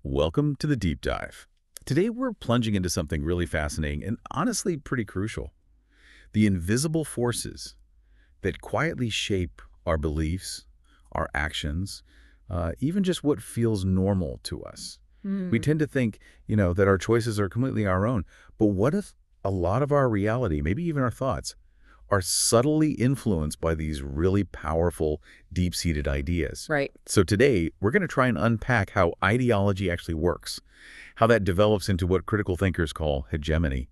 Welcome to the Deep Dive. Today we're plunging into something really fascinating and honestly pretty crucial. The invisible forces that quietly shape our beliefs, our actions, even just what feels normal to us. We tend to think, that our choices are completely our own. But what if a lot of our reality, maybe even our thoughts, are subtly influenced by these really powerful, deep-seated ideas? Right. So today, we're going to try and unpack how ideology actually works, how that develops into what critical thinkers call hegemony,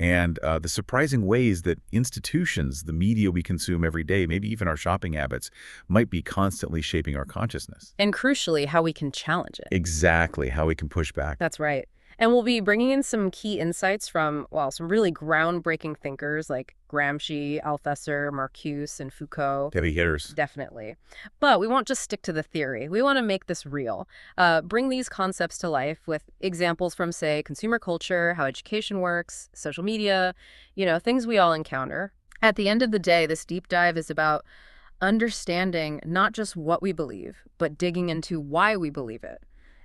and the surprising ways that institutions, the media we consume every day, maybe even our shopping habits, might be constantly shaping our consciousness. And crucially, how we can challenge it. Exactly, how we can push back. That's right. And we'll be bringing in some key insights from, some really groundbreaking thinkers like Gramsci, Althusser, Marcuse, and Foucault. Heavy hitters. Definitely. But we won't just stick to the theory. We want to make this real. Bring these concepts to life with examples from, say, consumer culture, how education works, social media, things we all encounter. At the end of the day, this deep dive is about understanding not just what we believe, but digging into why we believe it.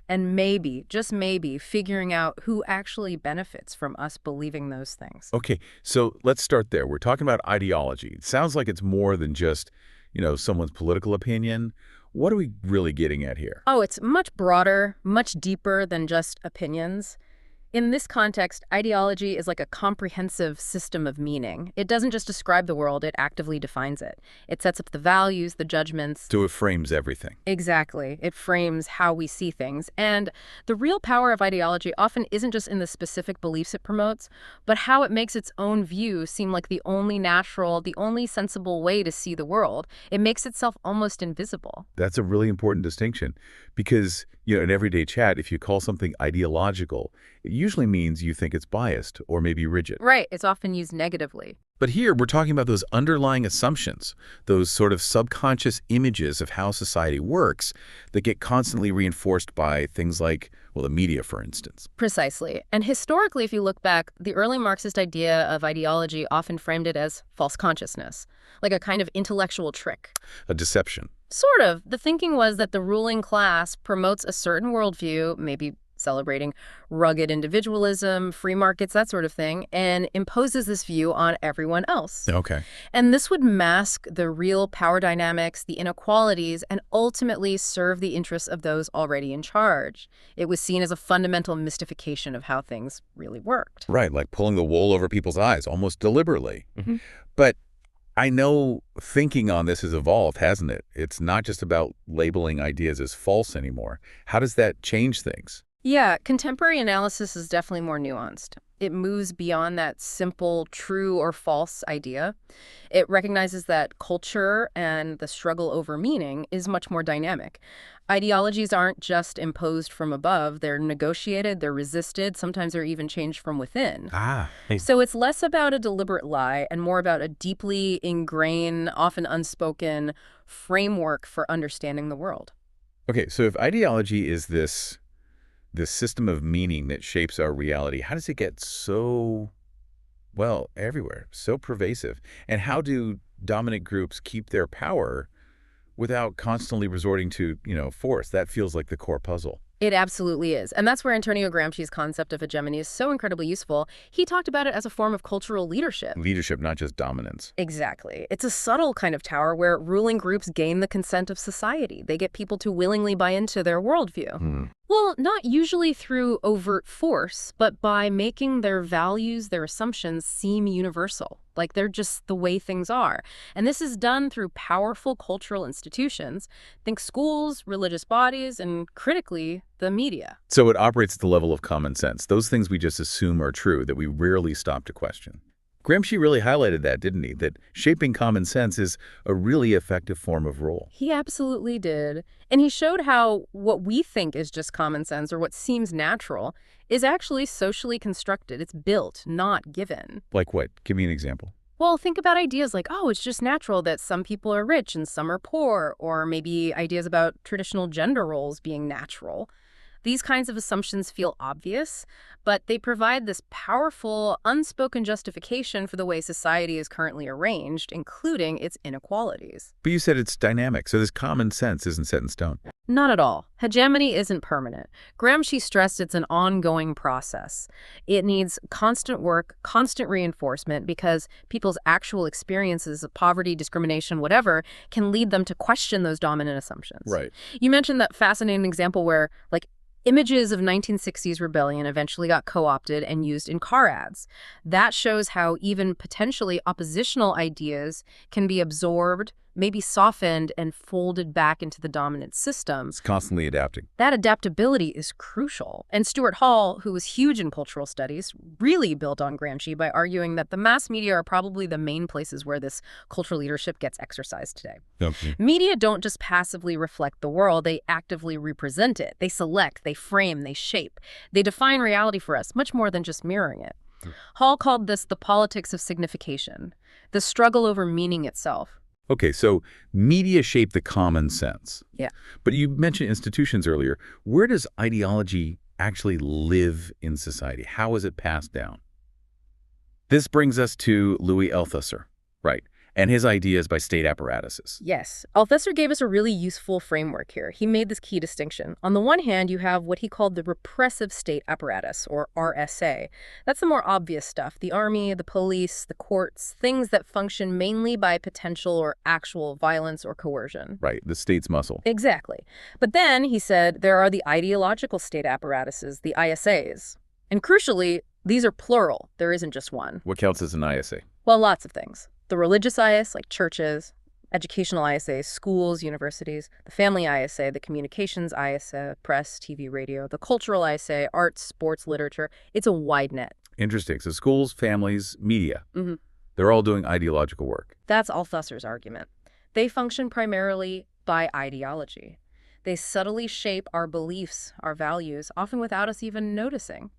And maybe, just maybe, figuring out who actually benefits from us believing those things. Okay, so let's start there. We're talking about ideology. It sounds like it's more than just, someone's political opinion. What are we really getting at here? Oh, it's much broader, much deeper than just opinions. In this context, ideology is like a comprehensive system of meaning. It doesn't just describe the world, it actively defines it. It sets up the values, the judgments. So it frames everything. Exactly. It frames how we see things. And the real power of ideology often isn't just in the specific beliefs it promotes, but how it makes its own view seem like the only natural, the only sensible way to see the world. It makes itself almost invisible. That's a really important distinction because, in everyday chat, if you call something ideological, it usually means you think it's biased or maybe rigid. Right. It's often used negatively. But here we're talking about those underlying assumptions, those sort of subconscious images of how society works that get constantly reinforced by things like, the media, for instance. Precisely. And historically, if you look back, the early Marxist idea of ideology often framed it as false consciousness, like a kind of intellectual trick. A deception. Sort of. The thinking was that the ruling class promotes a certain worldview, maybe celebrating rugged individualism, free markets, that sort of thing, and imposes this view on everyone else. Okay. And this would mask the real power dynamics, the inequalities, and ultimately serve the interests of those already in charge. It was seen as a fundamental mystification of how things really worked. Right, like pulling the wool over people's eyes, almost deliberately. But I know thinking on this has evolved, hasn't it? It's not just about labeling ideas as false anymore. How does that change things? Yeah, contemporary analysis is definitely more nuanced. It moves beyond that simple true or false idea. It recognizes that culture and the struggle over meaning is much more dynamic. Ideologies aren't just imposed from above. They're negotiated, they're resisted, sometimes they're even changed from within. So it's less about a deliberate lie and more about a deeply ingrained, often unspoken framework for understanding the world. Okay, so if ideology is this system of meaning that shapes our reality, how does it get so, everywhere, so pervasive? And how do dominant groups keep their power without constantly resorting to, force? That feels like the core puzzle. It absolutely is. And that's where Antonio Gramsci's concept of hegemony is so incredibly useful. He talked about it as a form of cultural leadership. Leadership, not just dominance. Exactly. It's a subtle kind of tower where ruling groups gain the consent of society. They get people to willingly buy into their worldview. Well, not usually through overt force, but by making their values, their assumptions seem universal, like they're just the way things are. And this is done through powerful cultural institutions. Think schools, religious bodies, and critically, the media. So it operates at the level of common sense, those things we just assume are true that we rarely stop to question. Gramsci really highlighted that, didn't he? That shaping common sense is a really effective form of rule. He absolutely did. And he showed how what we think is just common sense or what seems natural is actually socially constructed. It's built, not given. Like what? Give me an example. Well, think about ideas like, it's just natural that some people are rich and some are poor, or maybe ideas about traditional gender roles being natural. These kinds of assumptions feel obvious, but they provide this powerful, unspoken justification for the way society is currently arranged, including its inequalities. But you said it's dynamic, so this common sense isn't set in stone. Not at all. Hegemony isn't permanent. Gramsci stressed it's an ongoing process. It needs constant work, constant reinforcement, because people's actual experiences of poverty, discrimination, whatever, can lead them to question those dominant assumptions. Right. You mentioned that fascinating example where, images of 1960s rebellion eventually got co-opted and used in car ads. That shows how even potentially oppositional ideas can be absorbed, maybe softened, and folded back into the dominant system. It's constantly adapting. That adaptability is crucial. And Stuart Hall, who was huge in cultural studies, really built on Gramsci by arguing that the mass media are probably the main places where this cultural leadership gets exercised today. Okay. Media don't just passively reflect the world, they actively represent it. They select, they frame, they shape. They define reality for us, much more than just mirroring it. Hall called this the politics of signification, the struggle over meaning itself. Okay, so media shape the common sense. Yeah. But you mentioned institutions earlier. Where does ideology actually live in society? How is it passed down? This brings us to Louis Althusser, right, and his ideas by state apparatuses. Yes. Althusser gave us a really useful framework here. He made this key distinction. On the one hand, you have what he called the repressive state apparatus, or RSA. That's the more obvious stuff. The army, the police, the courts, things that function mainly by potential or actual violence or coercion. Right, the state's muscle. Exactly. But then, he said, there are the ideological state apparatuses, the ISAs. And crucially, these are plural. There isn't just one. What counts as an ISA? Well, lots of things. The religious IS, like churches, educational ISAs, schools, universities, the family ISA, the communications ISA, press, TV, radio, the cultural ISA, arts, sports, literature. It's a wide net. Interesting. So schools, families, media, Mm-hmm. they're all doing ideological work. That's Althusser's argument. They function primarily by ideology. They subtly shape our beliefs, our values, often without us even noticing.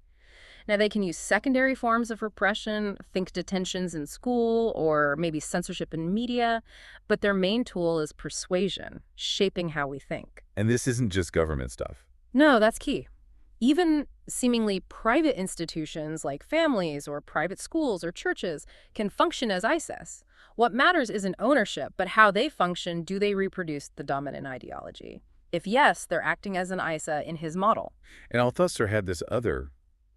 Now, they can use secondary forms of repression, think detentions in school, or maybe censorship in media, but their main tool is persuasion, shaping how we think. And this isn't just government stuff. No, that's key. Even seemingly private institutions like families or private schools or churches can function as ISIS. What matters isn't ownership, but how they function. Do they reproduce the dominant ideology? If yes, they're acting as an ISA in his model. And Althusser had this other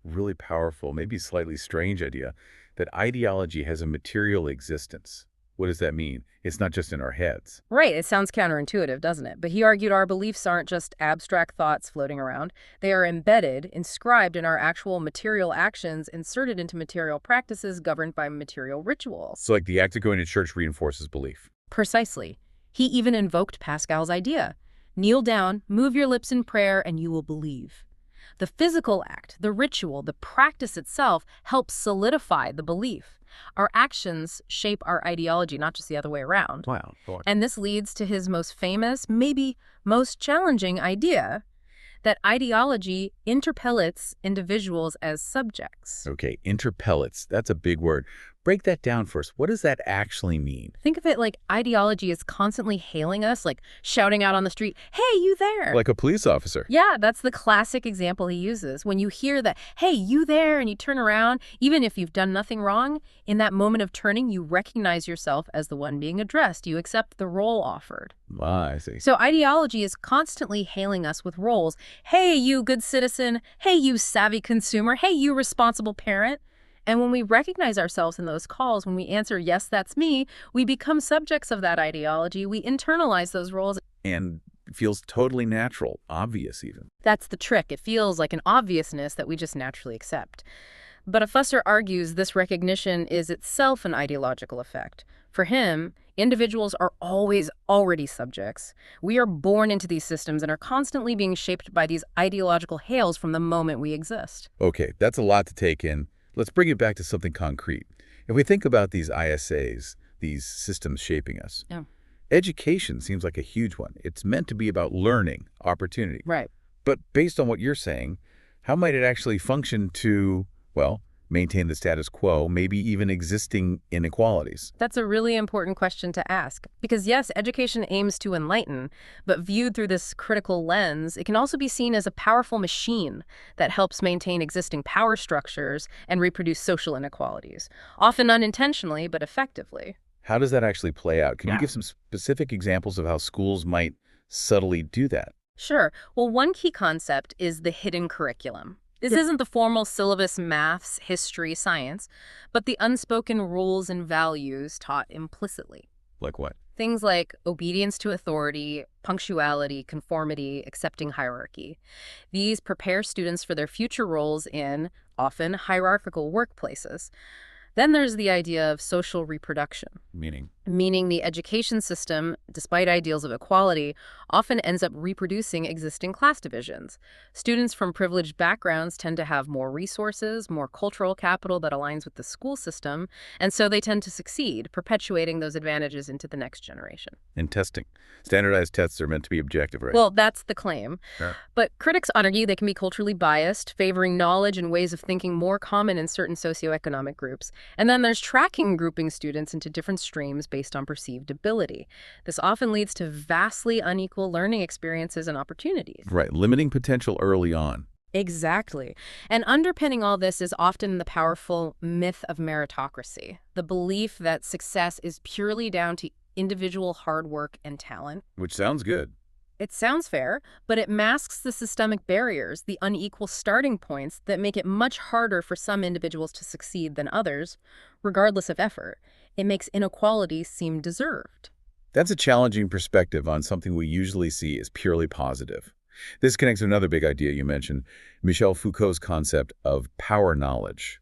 really powerful, maybe slightly strange idea that ideology has a material existence. What does that mean? It's not just in our heads. Right, it sounds counterintuitive, doesn't it? But he argued our beliefs aren't just abstract thoughts floating around. They are embedded, inscribed in our actual material actions, inserted into material practices governed by material rituals. So like the act of going to church reinforces belief. Precisely. He even invoked Pascal's idea. Kneel down, move your lips in prayer, and you will believe. The physical act, the ritual, the practice itself helps solidify the belief. Our actions shape our ideology, not just the other way around. Wow. And this leads to his most famous, maybe most challenging idea, that ideology interpellates individuals as subjects. Okay, interpellates. That's a big word. Break that down for us. What does that actually mean? Think of it like ideology is constantly hailing us, like shouting out on the street, "Hey, you there!" Like a police officer. Yeah, that's the classic example he uses. When you hear that, "Hey, you there," and you turn around, even if you've done nothing wrong, in that moment of turning, you recognize yourself as the one being addressed. You accept the role offered. Ah, I see. So ideology is constantly hailing us with roles. "Hey, you good citizen. Hey, you savvy consumer. Hey, you responsible parent." And when we recognize ourselves in those calls, when we answer, "Yes, that's me," we become subjects of that ideology. We internalize those roles. And it feels totally natural, obvious even. That's the trick. It feels like an obviousness that we just naturally accept. But Althusser argues this recognition is itself an ideological effect. For him, individuals are always already subjects. We are born into these systems and are constantly being shaped by these ideological hails from the moment we exist. Okay, that's a lot to take in. Let's bring it back to something concrete. If we think about these ISAs, these systems shaping us, Yeah. Education seems like a huge one. It's meant to be about learning, opportunity. Right. But based on what you're saying, how might it actually function to, well, maintain the status quo, maybe even existing inequalities? That's a really important question to ask. Because yes, education aims to enlighten, but viewed through this critical lens, it can also be seen as a powerful machine that helps maintain existing power structures and reproduce social inequalities, often unintentionally, but effectively. How does that actually play out? Can you Yeah. give some specific examples of how schools might subtly do that? Sure. Well, one key concept is the hidden curriculum. This isn't the formal syllabus maths, history, science, but the unspoken rules and values taught implicitly. Like what? Things like obedience to authority, punctuality, conformity, accepting hierarchy. These prepare students for their future roles in, often, hierarchical workplaces. Then there's the idea of social reproduction, Meaning? meaning the education system, despite ideals of equality, often ends up reproducing existing class divisions. Students from privileged backgrounds tend to have more resources, more cultural capital that aligns with the school system, and so they tend to succeed, perpetuating those advantages into the next generation. In testing. Standardized tests are meant to be objective, right? Well, that's the claim. Sure. But critics argue they can be culturally biased, favoring knowledge and ways of thinking more common in certain socioeconomic groups. And then there's tracking and grouping students into different streams based on perceived ability. This often leads to vastly unequal learning experiences and opportunities. Right, limiting potential early on. Exactly. And underpinning all this is often the powerful myth of meritocracy, the belief that success is purely down to individual hard work and talent. Which sounds good. It sounds fair, but it masks the systemic barriers, the unequal starting points that make it much harder for some individuals to succeed than others, regardless of effort. It makes inequality seem deserved. That's a challenging perspective on something we usually see as purely positive. This connects to another big idea you mentioned, Michel Foucault's concept of power knowledge.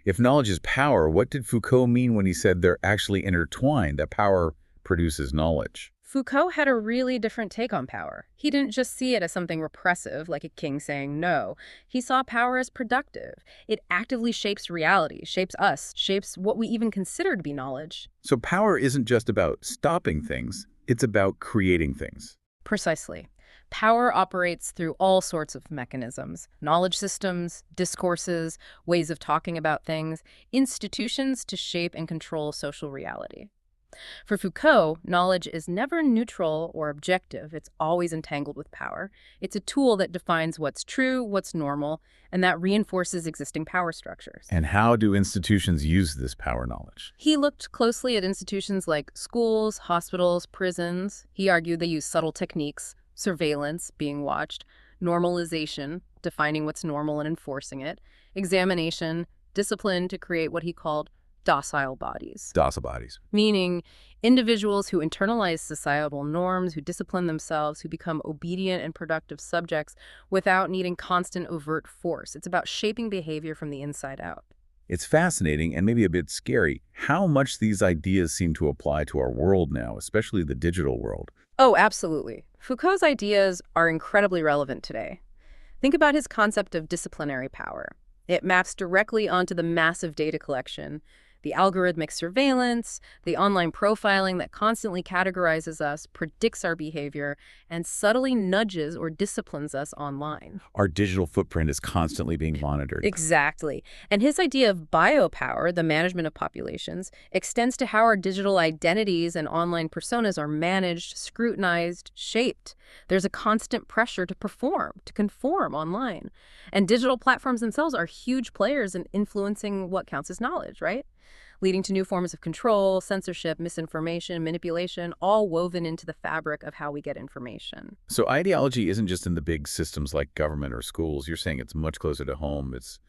If knowledge is power, what did Foucault mean when he said they're actually intertwined, that power produces knowledge? Foucault had a really different take on power. He didn't just see it as something repressive, like a king saying no. He saw power as productive. It actively shapes reality, shapes us, shapes what we even consider to be knowledge. So power isn't just about stopping things, it's about creating things. Precisely. Power operates through all sorts of mechanisms: knowledge systems, discourses, ways of talking about things, institutions to shape and control social reality. For Foucault, knowledge is never neutral or objective. It's always entangled with power. It's a tool that defines what's true, what's normal, and that reinforces existing power structures. And how do institutions use this power knowledge? He looked closely at institutions like schools, hospitals, prisons. He argued they use subtle techniques: surveillance, being watched; normalization, defining what's normal and enforcing it; examination, discipline to create what he called docile bodies. Docile bodies. Meaning individuals who internalize societal norms, who discipline themselves, who become obedient and productive subjects without needing constant overt force. It's about shaping behavior from the inside out. It's fascinating and maybe a bit scary how much these ideas seem to apply to our world now, especially the digital world. Oh, absolutely. Foucault's ideas are incredibly relevant today. Think about his concept of disciplinary power. It maps directly onto the massive data collection, the algorithmic surveillance, the online profiling that constantly categorizes us, predicts our behavior, and subtly nudges or disciplines us online. Our digital footprint is constantly being monitored. Exactly. And his idea of biopower, the management of populations, extends to how our digital identities and online personas are managed, scrutinized, shaped. There's a constant pressure to perform, to conform online. And digital platforms themselves are huge players in influencing what counts as knowledge, right? Leading to new forms of control, censorship, misinformation, manipulation, all woven into the fabric of how we get information. So ideology isn't just in the big systems like government or schools. You're saying it's much closer to home. It's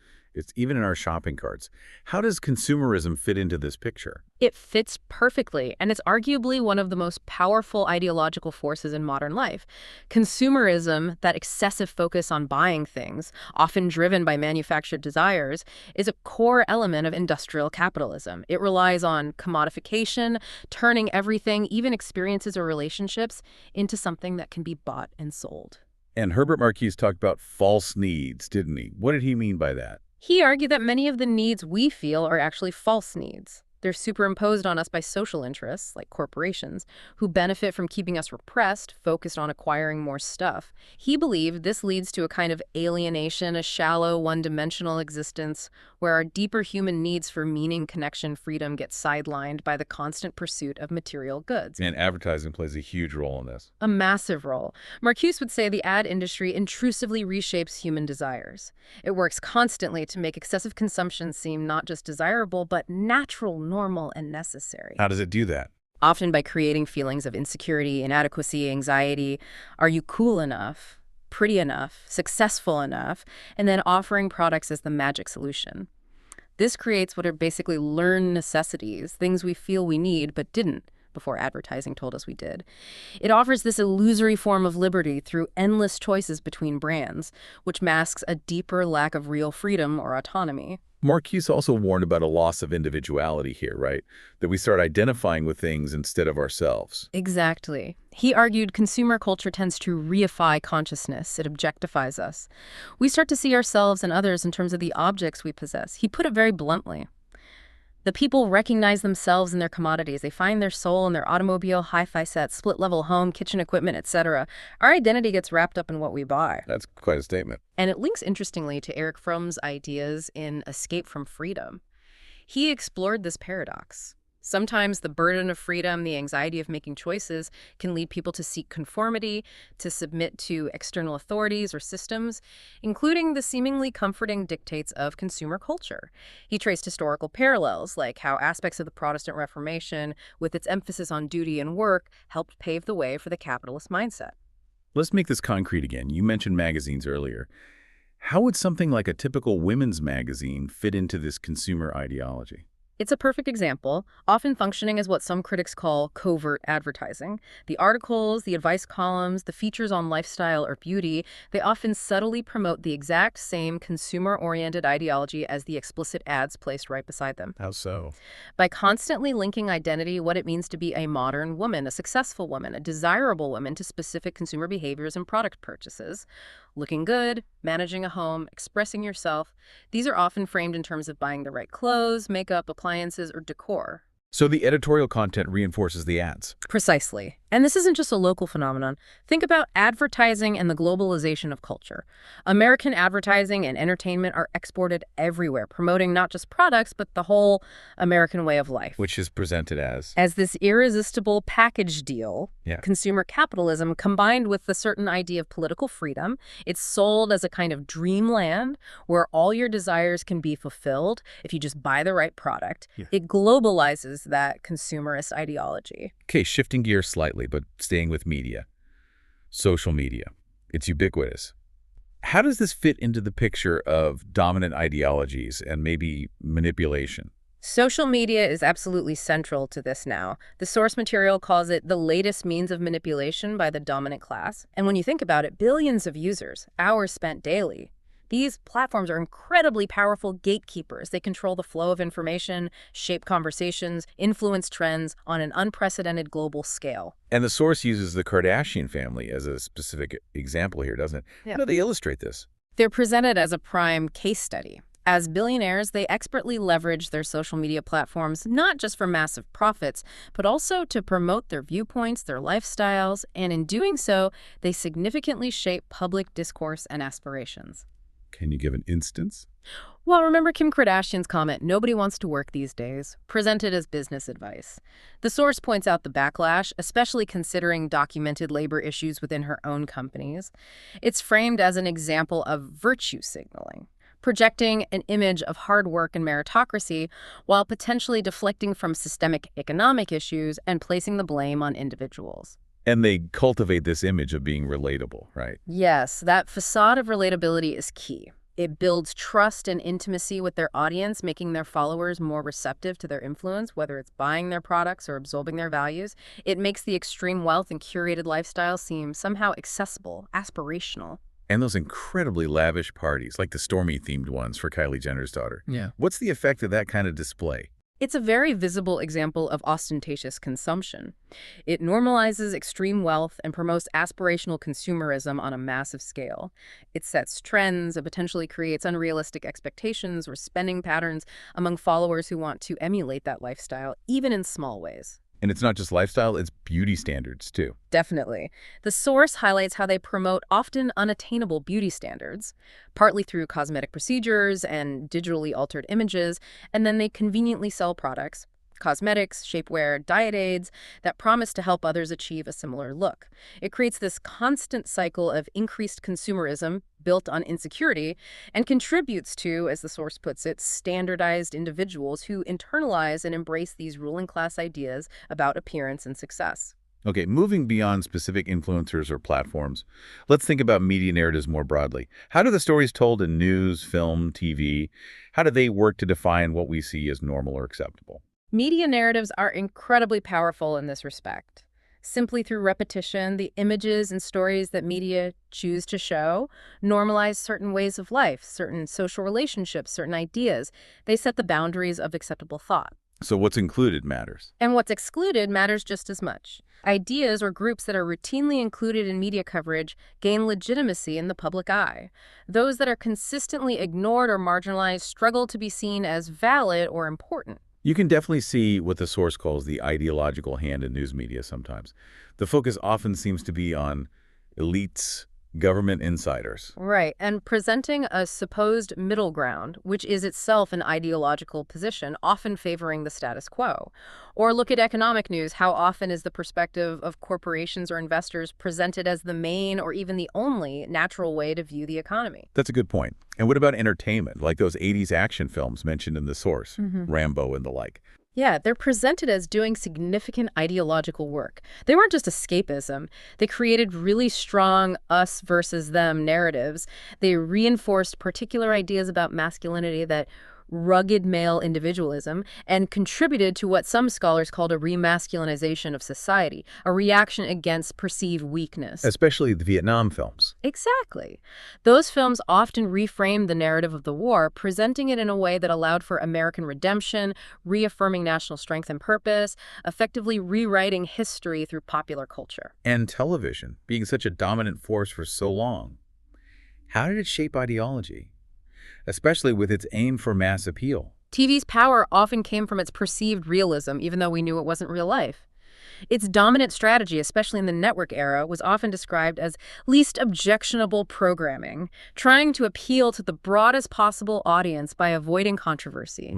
even in our shopping carts. How does consumerism fit into this picture? It fits perfectly, and it's arguably one of the most powerful ideological forces in modern life. Consumerism, that excessive focus on buying things, often driven by manufactured desires, is a core element of industrial capitalism. It relies on commodification, turning everything, even experiences or relationships, into something that can be bought and sold. And Herbert Marcuse talked about false needs, didn't he? What did he mean by that? He argued that many of the needs we feel are actually false needs. They're superimposed on us by social interests, like corporations, who benefit from keeping us repressed, focused on acquiring more stuff. He believed this leads to a kind of alienation, a shallow, one-dimensional existence, where our deeper human needs for meaning, connection, freedom get sidelined by the constant pursuit of material goods. And advertising plays a huge role in this. A massive role. Marcuse would say the ad industry intrusively reshapes human desires. It works constantly to make excessive consumption seem not just desirable, but natural, normal, and necessary. How does it do that? Often by creating feelings of insecurity, inadequacy, anxiety. Are you cool enough, pretty enough, successful enough? And then offering products as the magic solution. This creates what are basically learned necessities, things we feel we need but didn't before advertising told us we did. It offers this illusory form of liberty through endless choices between brands, which masks a deeper lack of real freedom or autonomy. Marcuse also warned about a loss of individuality here, right? That we start identifying with things instead of ourselves. Exactly. He argued consumer culture tends to reify consciousness. It objectifies us. We start to see ourselves and others in terms of the objects we possess. He put it very bluntly. The people recognize themselves in their commodities. They find their soul in their automobile, hi-fi set, split-level home, kitchen equipment, etc. Our identity gets wrapped up in what we buy. That's quite a statement. And it links interestingly to Erich Fromm's ideas in Escape from Freedom. He explored this paradox. Sometimes the burden of freedom, the anxiety of making choices, can lead people to seek conformity, to submit to external authorities or systems, including the seemingly comforting dictates of consumer culture. He traced historical parallels, like how aspects of the Protestant Reformation, with its emphasis on duty and work, helped pave the way for the capitalist mindset. Let's make this concrete again. You mentioned magazines earlier. How would something like a typical women's magazine fit into this consumer ideology? It's a perfect example, often functioning as what some critics call covert advertising. The articles, the advice columns, the features on lifestyle or beauty, they often subtly promote the exact same consumer-oriented ideology as the explicit ads placed right beside them. How so? By constantly linking identity, what it means to be a modern woman, a successful woman, a desirable woman, to specific consumer behaviors and product purchases. Looking good, managing a home, expressing yourself. These are often framed in terms of buying the right clothes, makeup, appliances, or decor. So the editorial content reinforces the ads. Precisely. And this isn't just a local phenomenon. Think about advertising and the globalization of culture. American advertising and entertainment are exported everywhere, promoting not just products, but the whole American way of life. Which is presented as this irresistible package deal. Yeah. Consumer capitalism combined with the certain idea of political freedom. It's sold as a kind of dreamland where all your desires can be fulfilled if you just buy the right product. Yeah. It globalizes that consumerist ideology. Okay, shifting gears slightly, but staying with media. Social media. It's ubiquitous. How does this fit into the picture of dominant ideologies and maybe manipulation? Social media is absolutely central to this now. The source material calls it the latest means of manipulation by the dominant class. And when you think about it, billions of users, hours spent daily. These platforms are incredibly powerful gatekeepers. They control the flow of information, shape conversations, influence trends on an unprecedented global scale. And the source uses the Kardashian family as a specific example here, doesn't it? Yeah. How do they illustrate this? They're presented as a prime case study. As billionaires, they expertly leverage their social media platforms not just for massive profits, but also to promote their viewpoints, their lifestyles, and in doing so, they significantly shape public discourse and aspirations. Can you give an instance? Well, remember Kim Kardashian's comment, "Nobody wants to work these days," presented as business advice. The source points out the backlash, especially considering documented labor issues within her own companies. It's framed as an example of virtue signaling, projecting an image of hard work and meritocracy while potentially deflecting from systemic economic issues and placing the blame on individuals. And they cultivate this image of being relatable, right? Yes, that facade of relatability is key. It builds trust and intimacy with their audience, making their followers more receptive to their influence, whether it's buying their products or absorbing their values. It makes the extreme wealth and curated lifestyle seem somehow accessible, aspirational. And those incredibly lavish parties, like the Stormy-themed ones for Kylie Jenner's daughter. Yeah. What's the effect of that kind of display? It's a very visible example of ostentatious consumption. It normalizes extreme wealth and promotes aspirational consumerism on a massive scale. It sets trends and potentially creates unrealistic expectations or spending patterns among followers who want to emulate that lifestyle, even in small ways. And it's not just lifestyle, it's beauty standards, too. Definitely. The source highlights how they promote often unattainable beauty standards, partly through cosmetic procedures and digitally altered images, and then they conveniently sell products, cosmetics, shapewear, diet aids, that promise to help others achieve a similar look. It creates this constant cycle of increased consumerism built on insecurity and contributes to, as the source puts it, standardized individuals who internalize and embrace these ruling class ideas about appearance and success. Okay, moving beyond specific influencers or platforms, let's think about media narratives more broadly. How do the stories told in news, film, TV, how do they work to define what we see as normal or acceptable? Media narratives are incredibly powerful in this respect. Simply through repetition, the images and stories that media choose to show normalize certain ways of life, certain social relationships, certain ideas. They set the boundaries of acceptable thought. So what's included matters. And what's excluded matters just as much. Ideas or groups that are routinely included in media coverage gain legitimacy in the public eye. Those that are consistently ignored or marginalized struggle to be seen as valid or important. You can definitely see what the source calls the ideological hand in news media sometimes. The focus often seems to be on elites, government insiders. Right, and presenting a supposed middle ground, which is itself an ideological position, often favoring the status quo. Or look at economic news. How often is the perspective of corporations or investors presented as the main or even the only natural way to view the economy? That's a good point. And what about entertainment, like those 80s action films mentioned in the source, Rambo and the like? Yeah, they're presented as doing significant ideological work. They weren't just escapism. They created really strong us versus them narratives. They reinforced particular ideas about masculinity, that rugged male individualism, and contributed to what some scholars called a remasculinization of society, a reaction against perceived weakness. Especially the Vietnam films. Exactly. Those films often reframed the narrative of the war, presenting it in a way that allowed for American redemption, reaffirming national strength and purpose, effectively rewriting history through popular culture. And television, being such a dominant force for so long. How did it shape ideology? Especially with its aim for mass appeal. TV's power often came from its perceived realism, even though we knew it wasn't real life. Its dominant strategy, especially in the network era, was often described as least objectionable programming, trying to appeal to the broadest possible audience by avoiding controversy.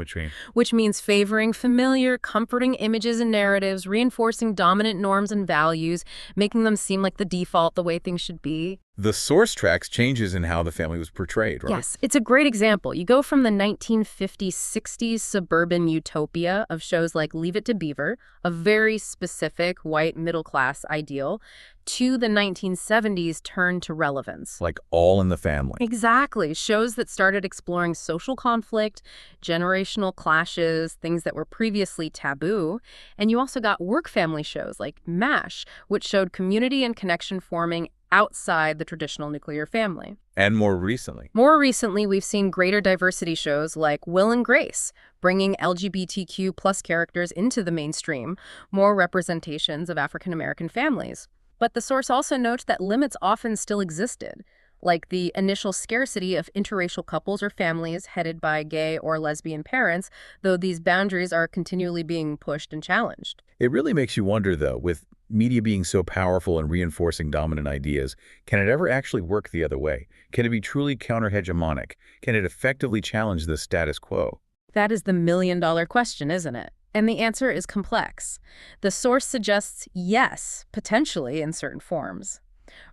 Which means favoring familiar, comforting images and narratives, reinforcing dominant norms and values, making them seem like the default, the way things should be. The source tracks changes in how the family was portrayed, right? Yes, it's a great example. You go from the 1950s-60s suburban utopia of shows like Leave It to Beaver, a very specific white middle-class ideal, to the 1970s turn to relevance. Like All in the Family. Exactly. Shows that started exploring social conflict, generational clashes, things that were previously taboo. And you also got work family shows like MASH, which showed community and connection forming outside the traditional nuclear family. And more recently? More recently, we've seen greater diversity shows like Will and Grace, bringing LGBTQ plus characters into the mainstream, more representations of African American families. But the source also notes that limits often still existed, like the initial scarcity of interracial couples or families headed by gay or lesbian parents, though these boundaries are continually being pushed and challenged. It really makes you wonder, though, with media being so powerful and reinforcing dominant ideas, can it ever actually work the other way? Can it be truly counterhegemonic? Can it effectively challenge the status quo? That is the million-dollar question, isn't it? And the answer is complex. The source suggests yes, potentially in certain forms.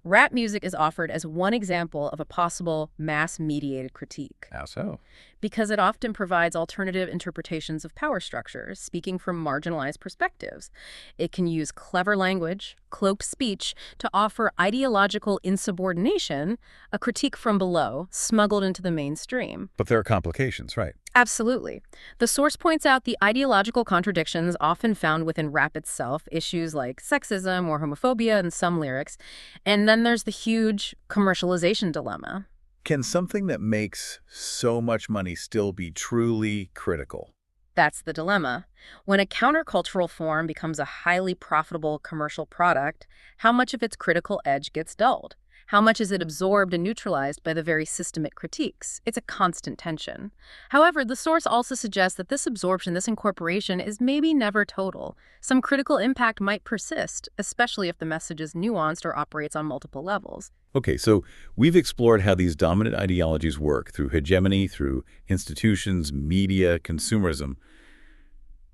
Rap music is offered as one example of a possible mass-mediated critique. How so? Because it often provides alternative interpretations of power structures, speaking from marginalized perspectives. It can use clever language, cloaked speech, to offer ideological insubordination, a critique from below, smuggled into the mainstream. But there are complications, right? Absolutely. The source points out the ideological contradictions often found within rap itself, issues like sexism or homophobia in some lyrics, and then there's the huge commercialization dilemma. Can something that makes so much money still be truly critical? That's the dilemma. When a countercultural form becomes a highly profitable commercial product, how much of its critical edge gets dulled? How much is it absorbed and neutralized by the very system it critiques? It's a constant tension. However, the source also suggests that this absorption, this incorporation, is maybe never total. Some critical impact might persist, especially if the message is nuanced or operates on multiple levels. Okay, so we've explored how these dominant ideologies work through hegemony, through institutions, media, consumerism.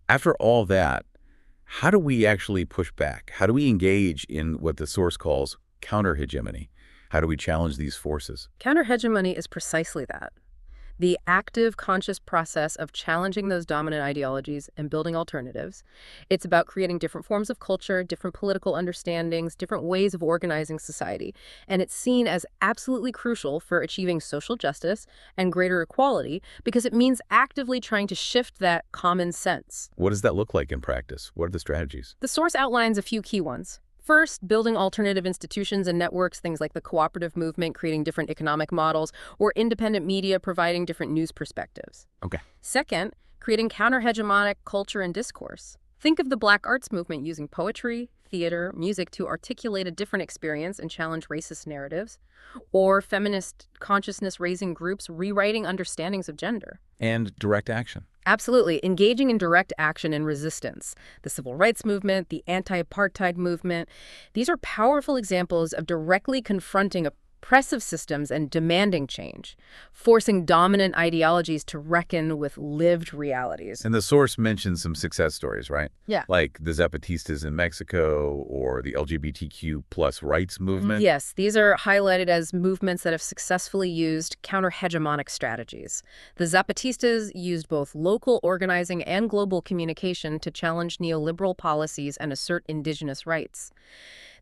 After all that, how do we actually push back? How do we engage in what the source calls counterhegemony? How do we challenge these forces? Counterhegemony is precisely that. The active, conscious process of challenging those dominant ideologies and building alternatives. It's about creating different forms of culture, different political understandings, different ways of organizing society. And it's seen as absolutely crucial for achieving social justice and greater equality because it means actively trying to shift that common sense. What does that look like in practice? What are the strategies? The source outlines a few key ones. First, building alternative institutions and networks, things like the cooperative movement creating different economic models, or independent media providing different news perspectives. Okay. Second, creating counter-hegemonic culture and discourse. Think of the Black arts movement using poetry, theater, music to articulate a different experience and challenge racist narratives, or feminist consciousness-raising groups rewriting understandings of gender. And direct action. Absolutely. Engaging in direct action and resistance. The civil rights movement, the anti-apartheid movement. These are powerful examples of directly confronting oppressive systems and demanding change, forcing dominant ideologies to reckon with lived realities. And the source mentions some success stories, right? Yeah. Like the Zapatistas in Mexico or the LGBTQ plus rights movement. Yes, these are highlighted as movements that have successfully used counter-hegemonic strategies. The Zapatistas used both local organizing and global communication to challenge neoliberal policies and assert indigenous rights.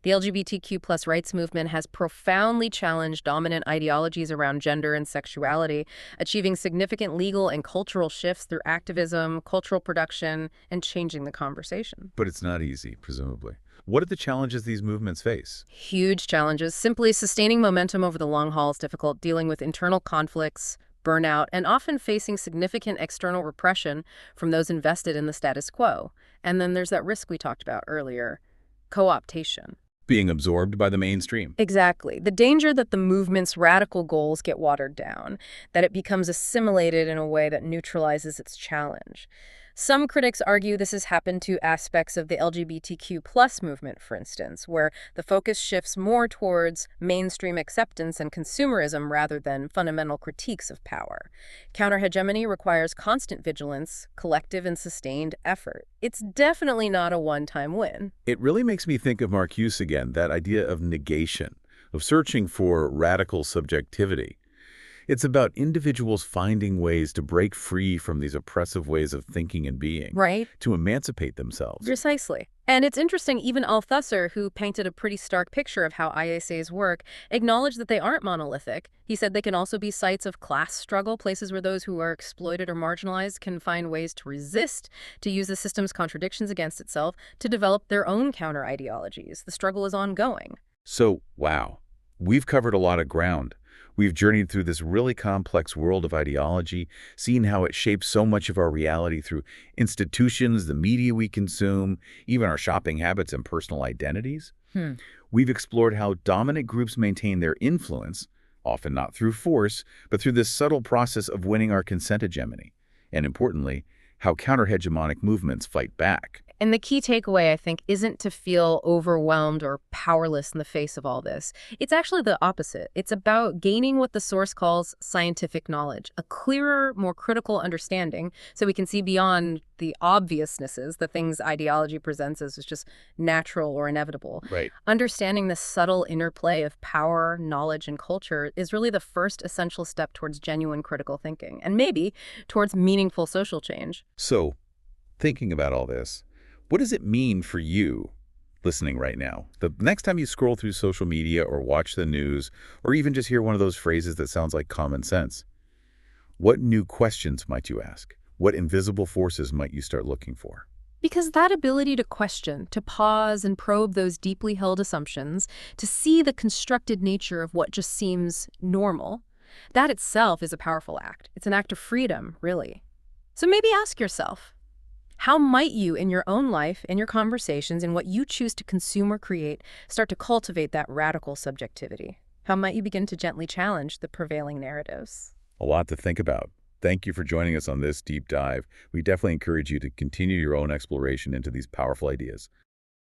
The LGBTQ plus rights movement has profoundly challenged dominant ideologies around gender and sexuality, achieving significant legal and cultural shifts through activism, cultural production, and changing the conversation. But it's not easy, presumably. What are the challenges these movements face? Huge challenges. Simply sustaining momentum over the long haul is difficult, dealing with internal conflicts, burnout, and often facing significant external repression from those invested in the status quo. And then there's that risk we talked about earlier, co-optation. Being absorbed by the mainstream. Exactly. The danger that the movement's radical goals get watered down, that it becomes assimilated in a way that neutralizes its challenge. Some critics argue this has happened to aspects of the LGBTQ plus movement, for instance, where the focus shifts more towards mainstream acceptance and consumerism rather than fundamental critiques of power. Counter-hegemony requires constant vigilance, collective and sustained effort. It's definitely not a one-time win. It really makes me think of Marcuse again, that idea of negation, of searching for radical subjectivity. It's about individuals finding ways to break free from these oppressive ways of thinking and being. Right. To emancipate themselves. Precisely. And it's interesting, even Althusser, who painted a pretty stark picture of how ISAs work, acknowledged that they aren't monolithic. He said they can also be sites of class struggle, places where those who are exploited or marginalized can find ways to resist, to use the system's contradictions against itself, to develop their own counter-ideologies. The struggle is ongoing. So, wow, we've covered a lot of ground. We've journeyed through this really complex world of ideology, seen how it shapes so much of our reality through institutions, the media we consume, even our shopping habits and personal identities. We've explored how dominant groups maintain their influence, often not through force, but through this subtle process of winning our consent hegemony. And importantly, how counter-hegemonic movements fight back. And the key takeaway, I think, isn't to feel overwhelmed or powerless in the face of all this. It's actually the opposite. It's about gaining what the source calls scientific knowledge, a clearer, more critical understanding, so we can see beyond the obviousnesses, the things ideology presents as just natural or inevitable. Right. Understanding the subtle interplay of power, knowledge, and culture is really the first essential step towards genuine critical thinking, and maybe towards meaningful social change. So, thinking about all this, what does it mean for you listening right now? The next time you scroll through social media or watch the news, or even just hear one of those phrases that sounds like common sense, what new questions might you ask? What invisible forces might you start looking for? Because that ability to question, to pause and probe those deeply held assumptions, to see the constructed nature of what just seems normal, that itself is a powerful act. It's an act of freedom, really. So maybe ask yourself, how might you, in your own life, in your conversations, in what you choose to consume or create, start to cultivate that radical subjectivity? How might you begin to gently challenge the prevailing narratives? A lot to think about. Thank you for joining us on this deep dive. We definitely encourage you to continue your own exploration into these powerful ideas.